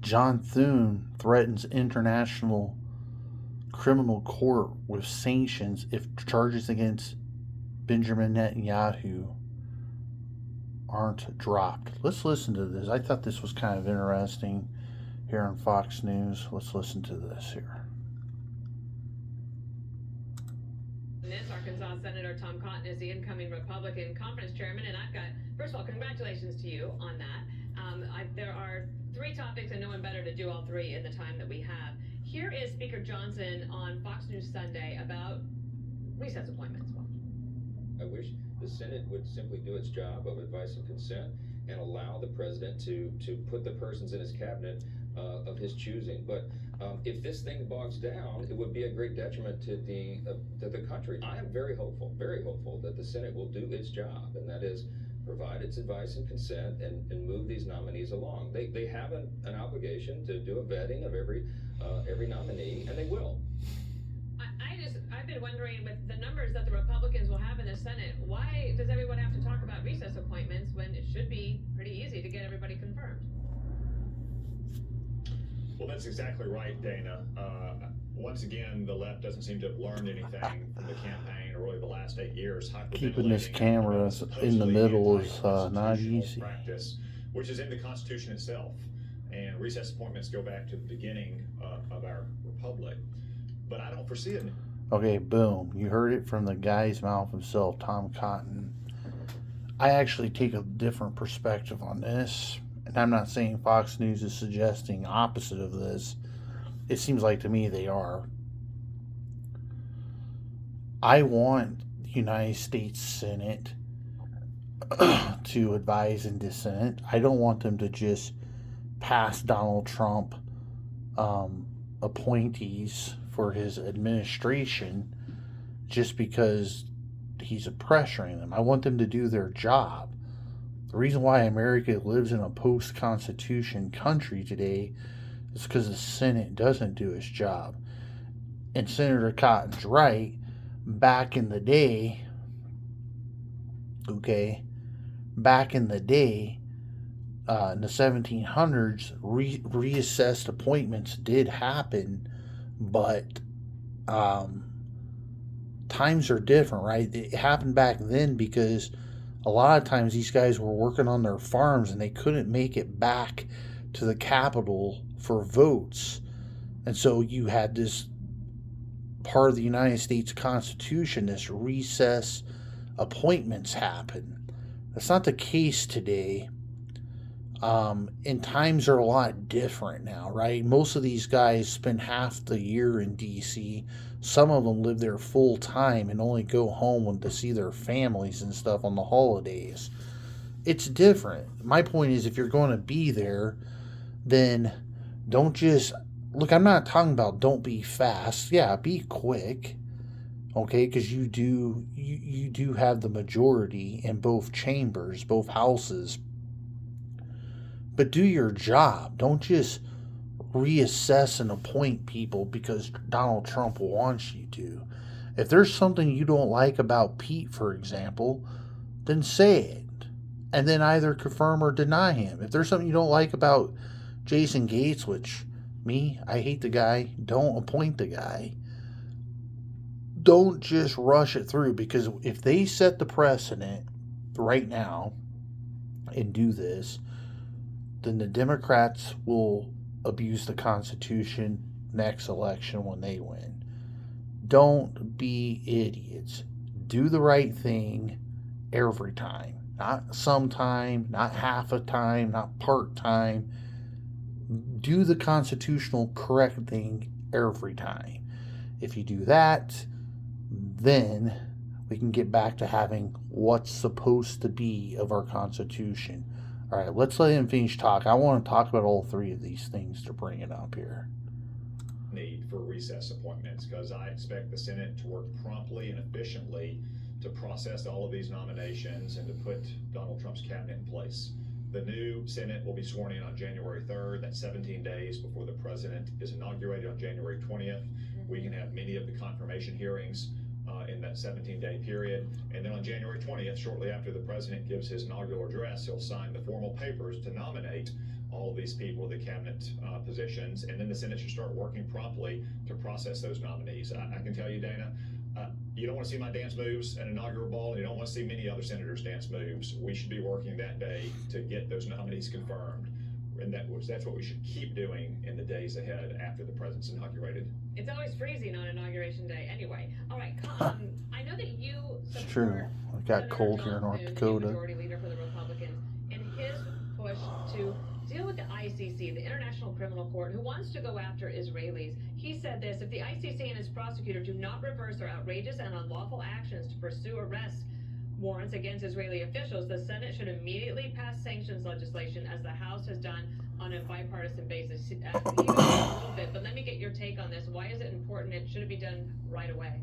John Thune threatens international criminal court with sanctions if charges against Benjamin Netanyahu aren't dropped. Let's listen to this. I thought this was kind of interesting here on Fox News. Let's listen to this here. Arkansas Senator Tom Cotton is the incoming Republican conference chairman, and I've got, first of all, congratulations to you on that. There are three topics, and no one better to do all three in the time that we have. Here is Speaker Johnson on Fox News Sunday about recess appointments. I wish the Senate would simply do its job of advice and consent and allow the president to put the persons in his cabinet of his choosing. But if this thing bogs down, it would be a great detriment to the country. I am very hopeful that the Senate will do its job, and that is provide its advice and consent and move these nominees along. They have an obligation to do a vetting of every nominee, and they will. I've been wondering, with the numbers that the Republicans will have in the Senate, why does everyone have to talk about recess appointments when it should be pretty easy to get everybody confirmed? Well, that's exactly right, Dana. Once again, the left doesn't seem to have learned anything from the campaign or really the last 8 years. Keeping this camera in the middle is not easy. Practice, which is in the Constitution itself. And recess appointments go back to the beginning of our republic. But I don't foresee it. Okay, boom. You heard it from the guy's mouth himself, Tom Cotton. I actually take a different perspective on this. And I'm not saying Fox News is suggesting opposite of this. It seems like to me they are. I want the United States Senate to advise and dissent. I don't want them to just pass Donald Trump appointees for his administration just because he's pressuring them. I want them to do their job. The reason why America lives in a post-constitution country today is because the Senate doesn't do its job. And Senator Cotton's right. Back in the day, in the 1700s, reassessed appointments did happen, but times are different, right? It happened back then because a lot of times these guys were working on their farms and they couldn't make it back to the Capitol for votes. And so you had this part of the United States Constitution, this recess appointments happen. That's not the case today. And times are a lot different now, right? Most of these guys spend half the year in D.C. Some of them live there full time and only go home to see their families and stuff on the holidays. It's different. My point is, if you're going to be there, then don't just... Look, I'm not talking about don't be fast. Yeah, be quick. Okay, because you do have the majority in both chambers, both houses. But do your job. Don't just reassess and appoint people because Donald Trump wants you to. If there's something you don't like about Pete, for example, then say it. And then either confirm or deny him. If there's something you don't like about Jason Gates, which, I hate the guy, don't appoint the guy. Don't just rush it through, because if they set the precedent right now and do this, then the Democrats will abuse the Constitution next election when they win. Don't be idiots. Do the right thing every time. Not sometime, not half a time, not part-time. Do the constitutional correct thing every time. If you do that, then we can get back to having what's supposed to be of our Constitution. All right, let's let him finish talk. I want to talk about all three of these things to bring it up here. Need for recess appointments, because I expect the Senate to work promptly and efficiently to process all of these nominations and to put Donald Trump's cabinet in place. The new Senate will be sworn in on January 3rd. That's 17 days before the president is inaugurated on January 20th. We can have many of the confirmation hearings in that 17-day period. And then on January 20th, shortly after the president gives his inaugural address, he'll sign the formal papers to nominate all of these people to the cabinet positions, and then the Senate should start working promptly to process those nominees. I can tell you, Dana, you don't want to see my dance moves at inaugural ball, and you don't want to see many other senators' dance moves. We should be working that day to get those nominees confirmed, and that's what we should keep doing in the days ahead after the president's inaugurated. It's always freezing on Inauguration Day anyway. All right, I know that you support It's true. It got Senator cold here John in North Thune, Dakota. the majority leader for the Republicans, in his push to deal with the ICC, the International Criminal Court, who wants to go after Israelis. He said this: if the ICC and its prosecutor do not reverse their outrageous and unlawful actions to pursue arrest warrants against Israeli officials, the Senate should immediately pass sanctions legislation, as the House has done on a bipartisan basis. He was a little bit, but let me get your take on this. Why is it important? Should it be done right away?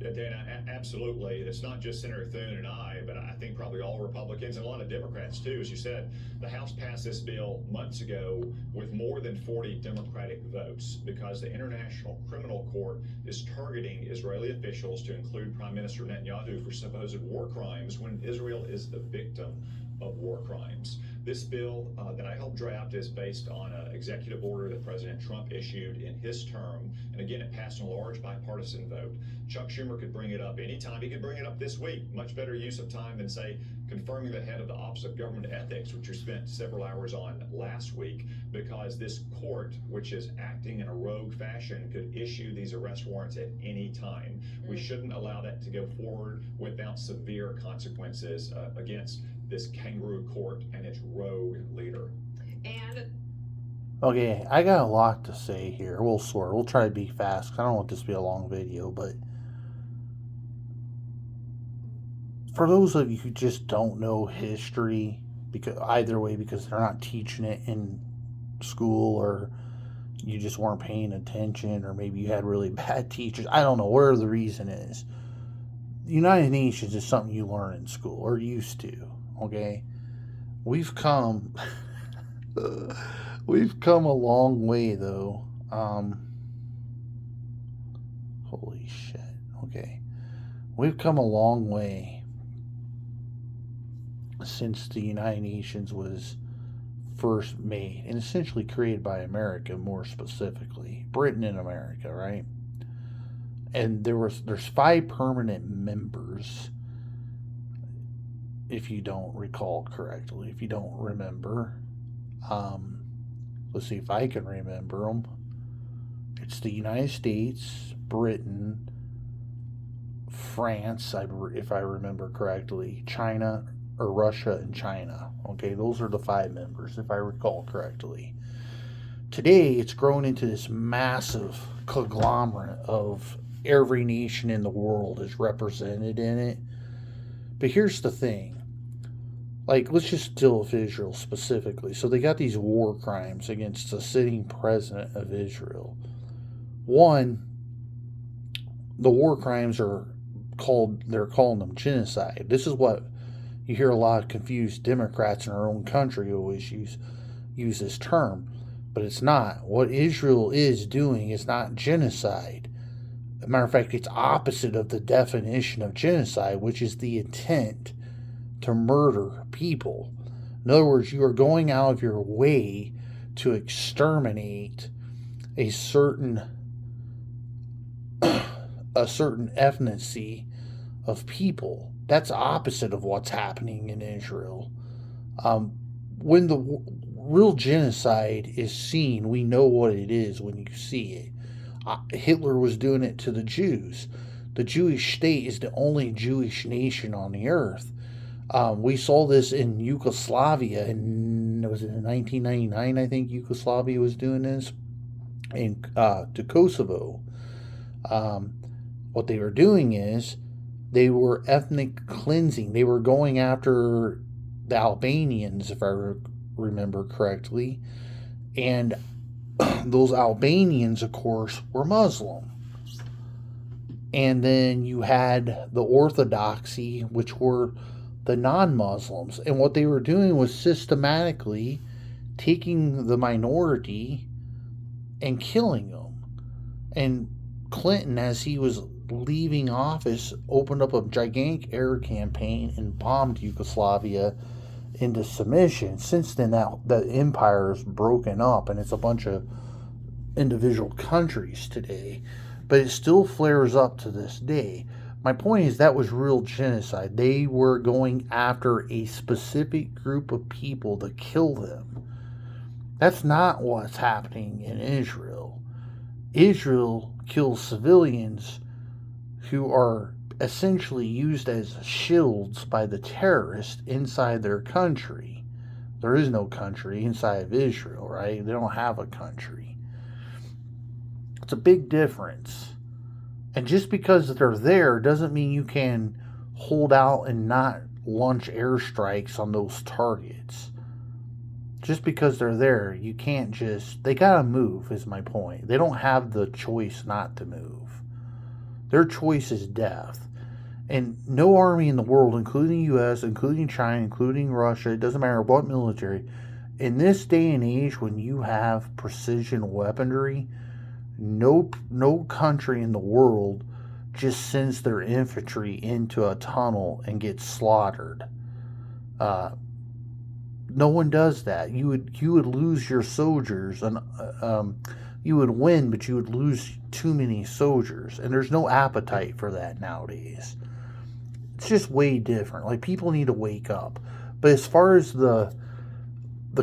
Yeah, Dana, absolutely. It's not just Senator Thune and I, but I think probably all Republicans and a lot of Democrats too. As you said, the House passed this bill months ago with more than 40 Democratic votes because the International Criminal Court is targeting Israeli officials, to include Prime Minister Netanyahu, for supposed war crimes when Israel is the victim of war crimes. This bill that I helped draft is based on an executive order that President Trump issued in his term. And again, it passed in a large bipartisan vote. Chuck Schumer could bring it up anytime. He could bring it up this week. Much better use of time than, say, confirming the head of the Office of Government Ethics, which we spent several hours on last week, because this court, which is acting in a rogue fashion, could issue these arrest warrants at any time. We shouldn't allow that to go forward without severe consequences against this kangaroo court and its rogue leader. And Okay, I got a lot to say here. We'll try to be fast, 'cause I don't want this to be a long video, but for those of you who just don't know history, because they're not teaching it in school, or you just weren't paying attention, or maybe you had really bad teachers, I don't know, whatever the reason is, the United Nations is something you learn in school, or used to. Okay, we've come a long way though. Holy shit. Okay, we've come a long way since the United Nations was first made, and essentially created by America, more specifically Britain and America, right? And there's 5 permanent members, if you don't recall correctly, if you don't remember. Let's see if I can remember them. It's the United States, Britain, France, if I remember correctly, China, or Russia and China. Okay, those are the 5 members, if I recall correctly. Today, it's grown into this massive conglomerate of every nation in the world is represented in it. But here's the thing. Like, let's just deal with Israel specifically. So they got these war crimes against the sitting president of Israel. One, the war crimes they're calling them genocide. This is what you hear a lot of confused Democrats in our own country always use this term. But it's not. What Israel is doing is not genocide. As a matter of fact, it's opposite of the definition of genocide, which is the intent to murder people. In other words, you are going out of your way to exterminate a certain ethnicity of people. That's opposite of what's happening in Israel. When the real genocide is seen, we know what it is when you see it. Hitler was doing it to the Jews. The Jewish state is the only Jewish nation on the earth. We saw this in Yugoslavia, and was it in 1999? I think Yugoslavia was doing this to Kosovo. What they were doing is they were ethnic cleansing. They were going after the Albanians, if I remember correctly, and those Albanians, of course, were Muslim. And then you had the Orthodoxy, which were the non-Muslims. And what they were doing was systematically taking the minority and killing them. And Clinton, as he was leaving office, opened up a gigantic air campaign and bombed Yugoslavia into submission. Since then, that empire is broken up, and it's a bunch of individual countries today, but it still flares up to this day. My point is that was real genocide. They were going after a specific group of people to kill them. That's not what's happening in Israel. Israel kills civilians who are essentially used as shields by the terrorists inside their country. There is no country inside of Israel, right? They don't have a country. It's a big difference. And just because they're there doesn't mean you can hold out and not launch airstrikes on those targets. Just because they're there, you can't just... They gotta move, is my point. They don't have the choice not to move. Their choice is death. And no army in the world, including the U.S., including China, including Russia, it doesn't matter what military, in this day and age when you have precision weaponry, no country in the world just sends their infantry into a tunnel and gets slaughtered. No one does that. You would lose your soldiers, and you would win, but you would lose too many soldiers, and there's no appetite for that nowadays. It's just way different. Like, people need to wake up. But as far as the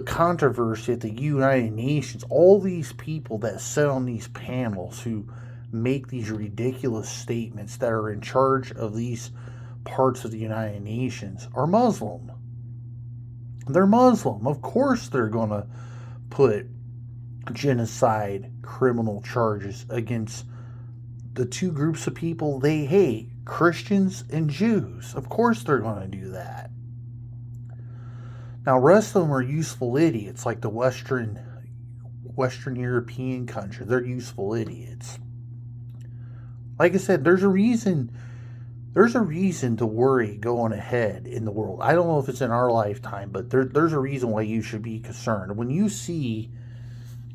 controversy at the United Nations, all these people that sit on these panels who make these ridiculous statements that are in charge of these parts of the United Nations are Muslim. They're Muslim. Of course they're going to put genocide criminal charges against the two groups of people they hate, Christians and Jews. Of course they're going to do that. Now, rest of them are useful idiots, like the Western European countries. They're useful idiots. Like I said, there's a reason to worry going ahead in the world. I don't know if it's in our lifetime, but there's a reason why you should be concerned. When you see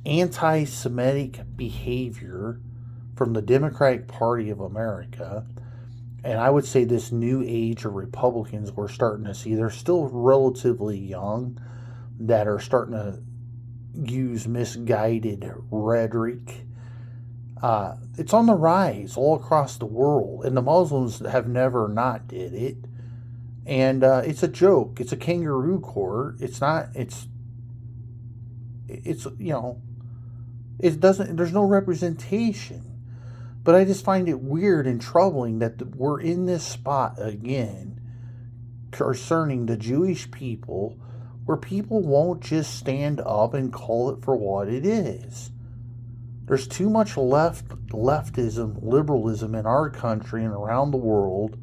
anti-Semitic behavior from the Democratic Party of America, and I would say this new age of Republicans we're starting to see, they're still relatively young, that are starting to use misguided rhetoric. It's on the rise all across the world, and the Muslims have never not did it. And it's a joke. It's a kangaroo court. It's not. It's it doesn't. There's no representation. But I just find it weird and troubling that we're in this spot again concerning the Jewish people, where people won't just stand up and call it for what it is. There's too much leftism, liberalism in our country and around the world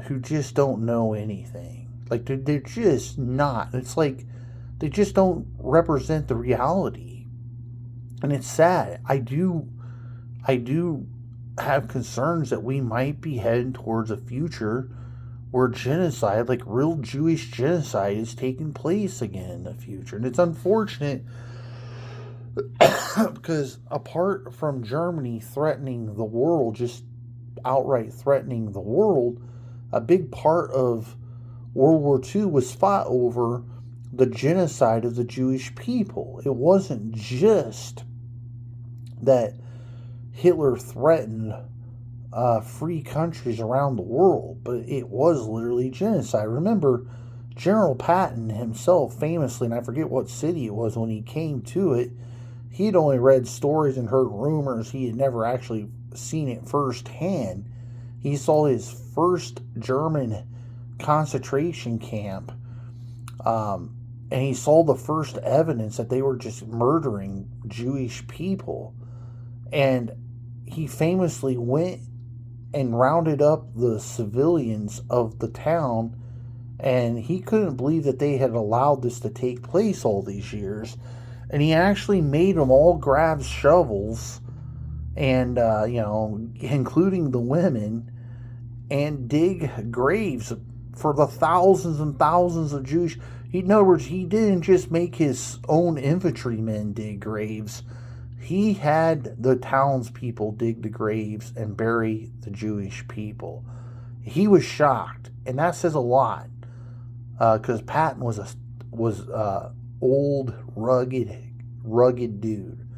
who just don't know anything. Like, they're just not. It's like they just don't represent the reality. And it's sad. I do have concerns that we might be heading towards a future where genocide, like real Jewish genocide, is taking place again in the future. And it's unfortunate because apart from Germany threatening the world, just outright threatening the world, a big part of World War II was fought over the genocide of the Jewish people. It wasn't just that Hitler threatened free countries around the world, but it was literally genocide. Remember, General Patton himself famously, and I forget what city it was when he came to it, he'd only read stories and heard rumors. He had never actually seen it firsthand. He saw his first German concentration camp, and he saw the first evidence that they were just murdering Jewish people. And he famously went and rounded up the civilians of the town, and he couldn't believe that they had allowed this to take place all these years. And he actually made them all grab shovels, and including the women, and dig graves for the thousands and thousands of Jewish. In other words, he didn't just make his own infantrymen dig graves. He had the townspeople dig the graves and bury the Jewish people. He was shocked, and that says a lot because Patton was old, rugged dude.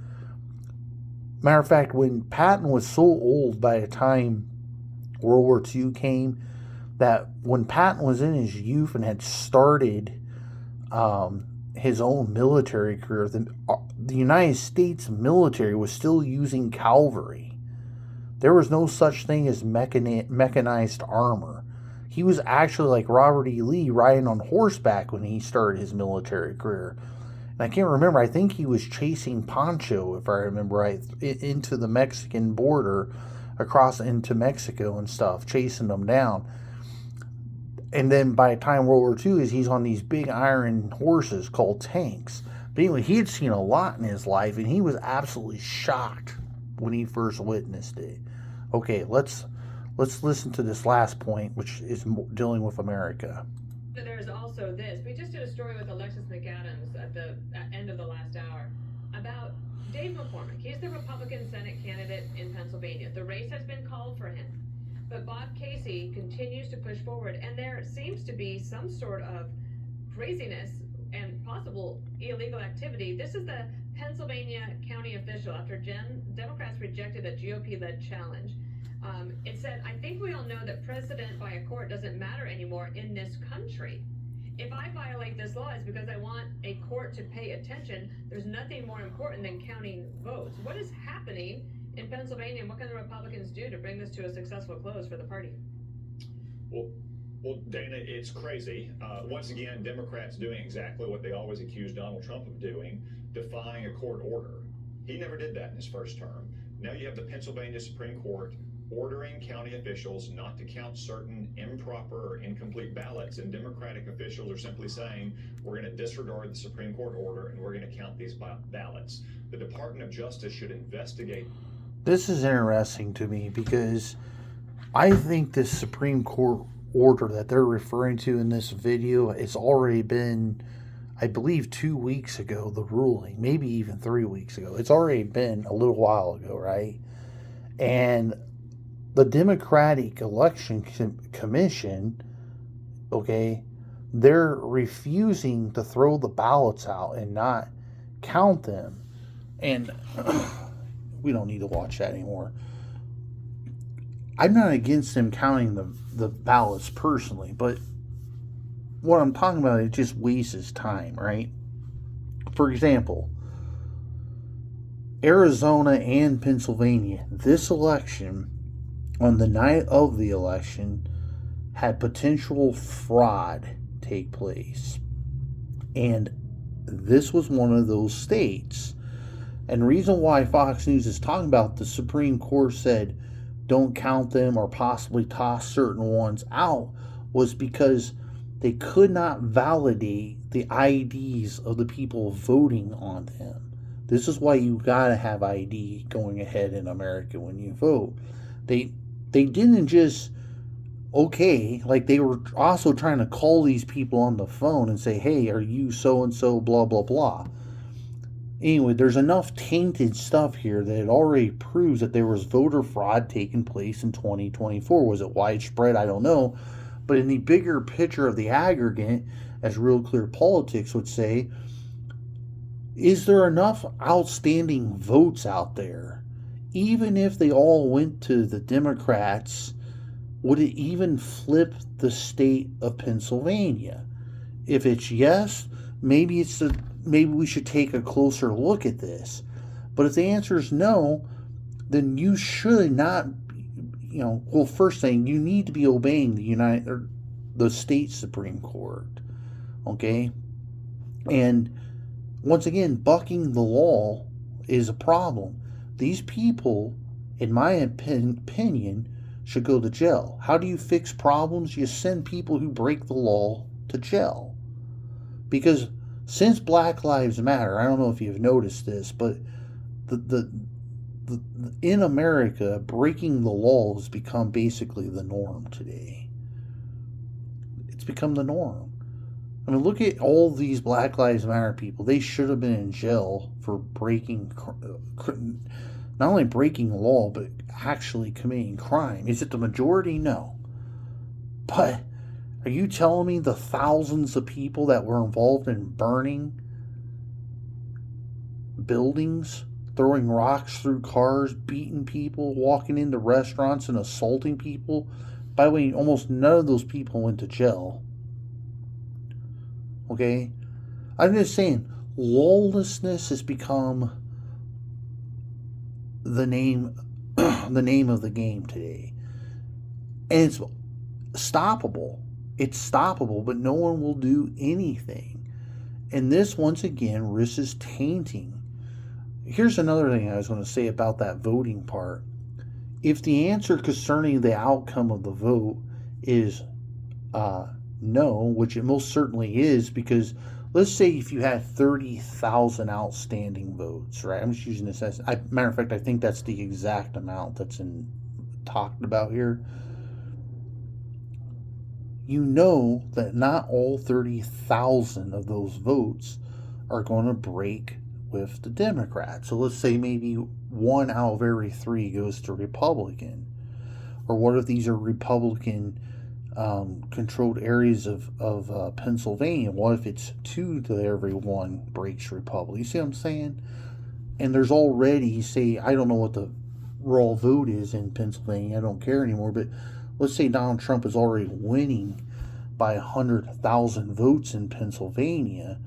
Matter of fact, when Patton was so old by the time World War II came, that when Patton was in his youth and had started his own military career, the United States military was still using cavalry. There was no such thing as mechanized armor. He was actually like Robert E. Lee riding on horseback when he started his military career. And I can't remember, I think he was chasing Pancho, if I remember right, into the Mexican border, across into Mexico and stuff, chasing them down. And then by the time World War II is, he's on these big iron horses called tanks. But anyway, he had seen a lot in his life, and he was absolutely shocked when he first witnessed it. Okay, let's listen to this last point, which is dealing with America. There's also this. We just did a story with Alexis McAdams at the end of the last hour about Dave McCormick. He's the Republican Senate candidate in Pennsylvania. The race has been called for him. But Bob Casey continues to push forward, and there seems to be some sort of craziness and possible illegal activity. This is the Pennsylvania county official after Democrats rejected a GOP-led challenge. It said, I think we all know that precedent by a court doesn't matter anymore in this country. If I violate this law, it's because I want a court to pay attention. There's nothing more important than counting votes. What is happening in Pennsylvania, and what can the Republicans do to bring this to a successful close for the party? Well, Dana, it's crazy. Once again, Democrats doing exactly what they always accused Donald Trump of doing, defying a court order. He never did that in his first term. Now you have the Pennsylvania Supreme Court ordering county officials not to count certain improper or incomplete ballots, and Democratic officials are simply saying, we're going to disregard the Supreme Court order and we're going to count these ballots. The Department of Justice should investigate. This is interesting to me because I think this Supreme Court order that they're referring to in this video has already been, I believe, 2 weeks ago, the ruling, maybe even 3 weeks ago. It's already been a little while ago, right? And the Democratic Election Commission, okay, they're refusing to throw the ballots out and not count them. And we don't need to watch that anymore. I'm not against them counting the ballots personally, but what I'm talking about, it just wastes time, right? For example, Arizona and Pennsylvania, this election, on the night of the election, had potential fraud take place. And this was one of those states. And the reason why Fox News is talking about the Supreme Court said don't count them or possibly toss certain ones out was because they could not validate the IDs of the people voting on them. This is why you gotta have ID going ahead in America when you vote. They didn't just, okay, like they were also trying to call these people on the phone and say, hey, are you so-and-so, blah, blah, blah. Anyway, there's enough tainted stuff here that it already proves that there was voter fraud taking place in 2024. Was it widespread? I don't know. But in the bigger picture of the aggregate, as Real Clear Politics would say, is there enough outstanding votes out there? Even if they all went to the Democrats, would it even flip the state of Pennsylvania? If it's yes, maybe we should take a closer look at this. But if the answer is no, then you should not, well, first thing, you need to be obeying the state Supreme Court, okay? And once again, bucking the law is a problem. These people, in my opinion, should go to jail. How do you fix problems? You send people who break the law to jail. Because since Black Lives Matter, I don't know if you've noticed this, but in America, breaking the law has become basically the norm today. It's become the norm. I mean, look at all these Black Lives Matter people. They should have been in jail for breaking, not only breaking the law, but actually committing crime. Is it the majority? No. But Are you telling me the thousands of people that were involved in burning buildings, throwing rocks through cars, beating people, walking into restaurants and assaulting people? By the way, almost none of those people went to jail. Okay? I'm just saying, lawlessness has become the name of the game today. And it's stoppable. It's stoppable, but no one will do anything. And this, once again, risks tainting. Here's another thing I was going to say about that voting part. If the answer concerning the outcome of the vote is no, which it most certainly is, because let's say if you had 30,000 outstanding votes, right? I'm just using this as, matter of fact, I think that's the exact amount that's talked about here. You know that not all 30,000 of those votes are going to break with the Democrats. So let's say maybe 1 out of every 3 goes to Republican. Or what if these are Republican controlled areas of Pennsylvania? What if it's 2 to every 1 breaks Republican? You see what I'm saying? And there's already, say, I don't know what the raw vote is in Pennsylvania. I don't care anymore. But let's say Donald Trump is already winning by 100,000 votes in Pennsylvania.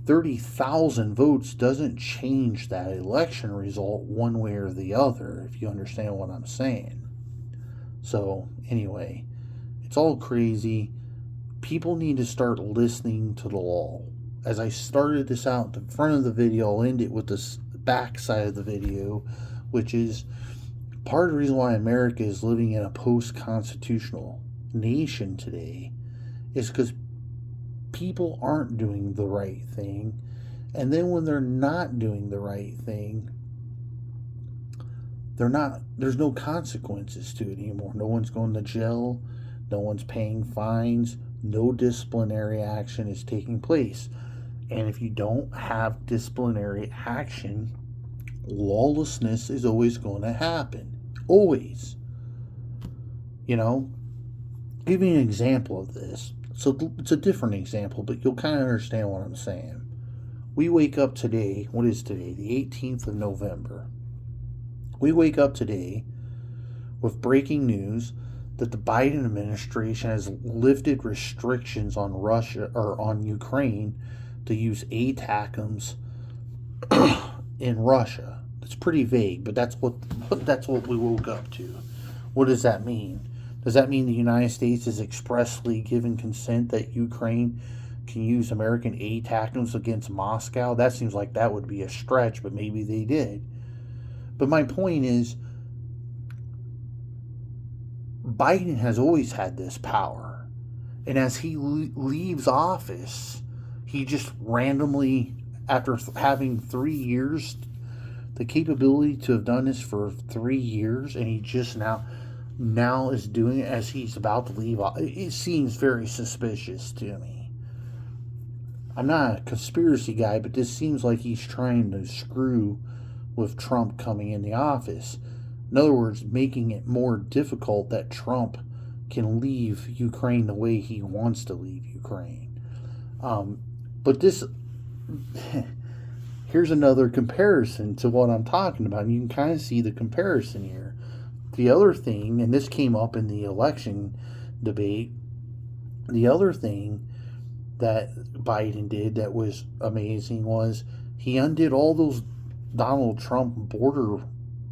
30,000 votes doesn't change that election result one way or the other, if you understand what I'm saying. So, anyway, it's all crazy. People need to start listening to the law. As I started this out at the front of the video, I'll end it with the back side of the video, which is part of the reason why America is living in a post-constitutional nation today is because people aren't doing the right thing. And then when they're not doing the right thing, there's no consequences to it anymore. No one's going to jail. No one's paying fines. No disciplinary action is taking place. And if you don't have disciplinary action, lawlessness is always going to happen. Always. You know, give me an example of this. So it's a different example, but you'll kind of understand what I'm saying. We wake up today, what is today? The 18th of November. We wake up today with breaking news that the Biden administration has lifted restrictions on Russia or on Ukraine to use ATACMS in Russia. It's pretty vague, but that's what we woke up to. What does that mean? Does that mean the United States has expressly given consent that Ukraine can use American ATACMS against Moscow? That seems like that would be a stretch, but maybe they did. But my point is, Biden has always had this power. And as he leaves office, he just randomly, after having 3 years, the capability to have done this for 3 years, and he just now is doing it as he's about to leave. It seems very suspicious to me. I'm not a conspiracy guy, but this seems like he's trying to screw with Trump coming in the office. In other words, making it more difficult that Trump can leave Ukraine the way he wants to leave Ukraine. But this, here's another comparison to what I'm talking about. And you can kind of see the comparison here. The other thing, and this came up in the election debate, the other thing that Biden did that was amazing was he undid all those Donald Trump border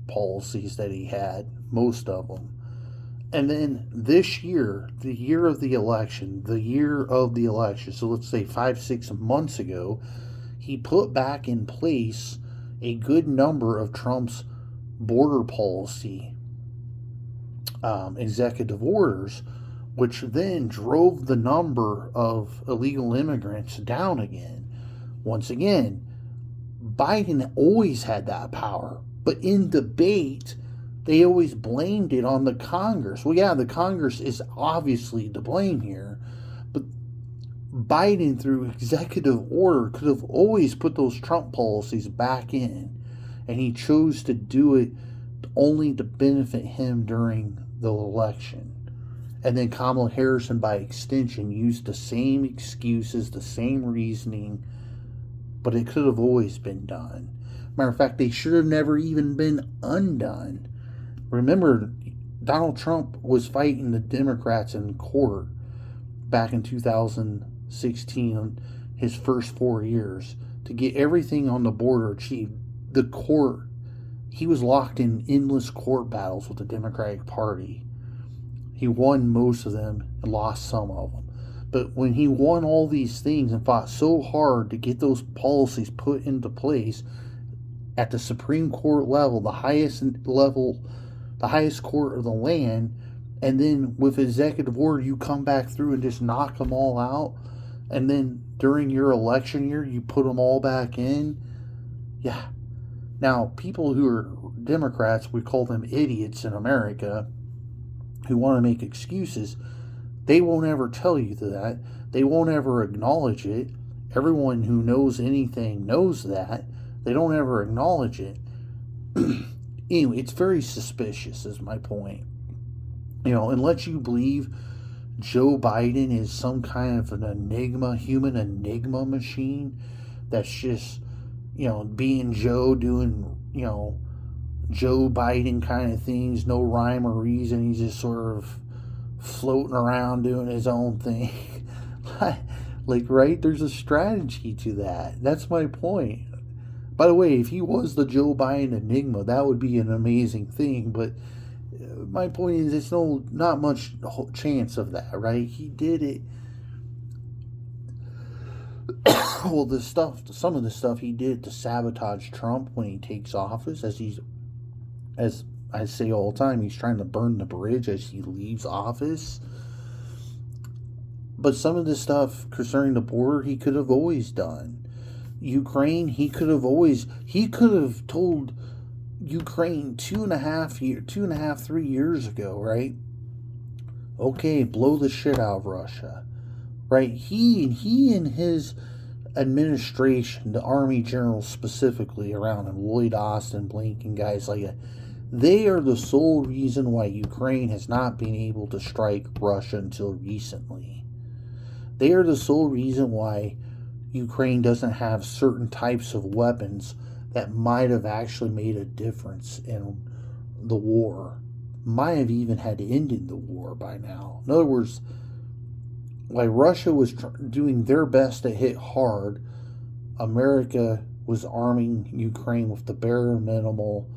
policies that he had, most of them. And then this year, the year of the election, so let's say 5-6 months ago, he put back in place a good number of Trump's border policy executive orders, which then drove the number of illegal immigrants down again. Once again, Biden always had that power, but in debate, they always blamed it on the Congress. Well, yeah, the Congress is obviously to blame here, but Biden, through executive order, could have always put those Trump policies back in, and he chose to do it only to benefit him during the election. And then Kamala Harris, and by extension, used the same excuses, the same reasoning, but it could have always been done. Matter of fact, they should have never even been undone. Remember, Donald Trump was fighting the Democrats in court back in 2016, his first 4 years, to get everything on the border achieved. The court, he was locked in endless court battles with the Democratic Party. He won most of them and lost some of them. But when he won all these things and fought so hard to get those policies put into place at the Supreme Court level, the highest court of the land, and then with executive order you come back through and just knock them all out, and then during your election year you put them all back in. Yeah. Now, people who are Democrats, we call them idiots in America, who want to make excuses, they won't ever tell you that. They won't ever acknowledge it. Everyone who knows anything knows that. They don't ever acknowledge it. Anyway, it's very suspicious, is my point. Unless you believe Joe Biden is some kind of an enigma, human enigma machine that's just, being Joe, doing, Joe Biden kind of things, no rhyme or reason. He's just sort of floating around doing his own thing. Right? There's a strategy to that. That's my point. By the way, if he was the Joe Biden enigma, that would be an amazing thing. But my point is, it's not much chance of that, right? He did it. Well, some of the stuff he did to sabotage Trump when he takes office, as I say all the time, he's trying to burn the bridge as he leaves office. But some of the stuff concerning the border, he could have always done. Ukraine, he could have told Ukraine 3 years ago, right? Okay, blow the shit out of Russia, right? He and his administration, the army generals specifically around him, Lloyd Austin, Blinken, guys like that, they are the sole reason why Ukraine has not been able to strike Russia until recently. They are the sole reason why Ukraine doesn't have certain types of weapons that might have actually made a difference in the war. Might have even had ended the war by now. In other words, while Russia was doing their best to hit hard, America was arming Ukraine with the bare minimal,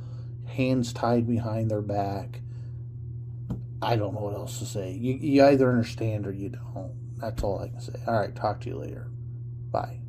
hands tied behind their back. I don't know what else to say. You either understand or you don't. That's all I can say. All right, talk to you later. Bye.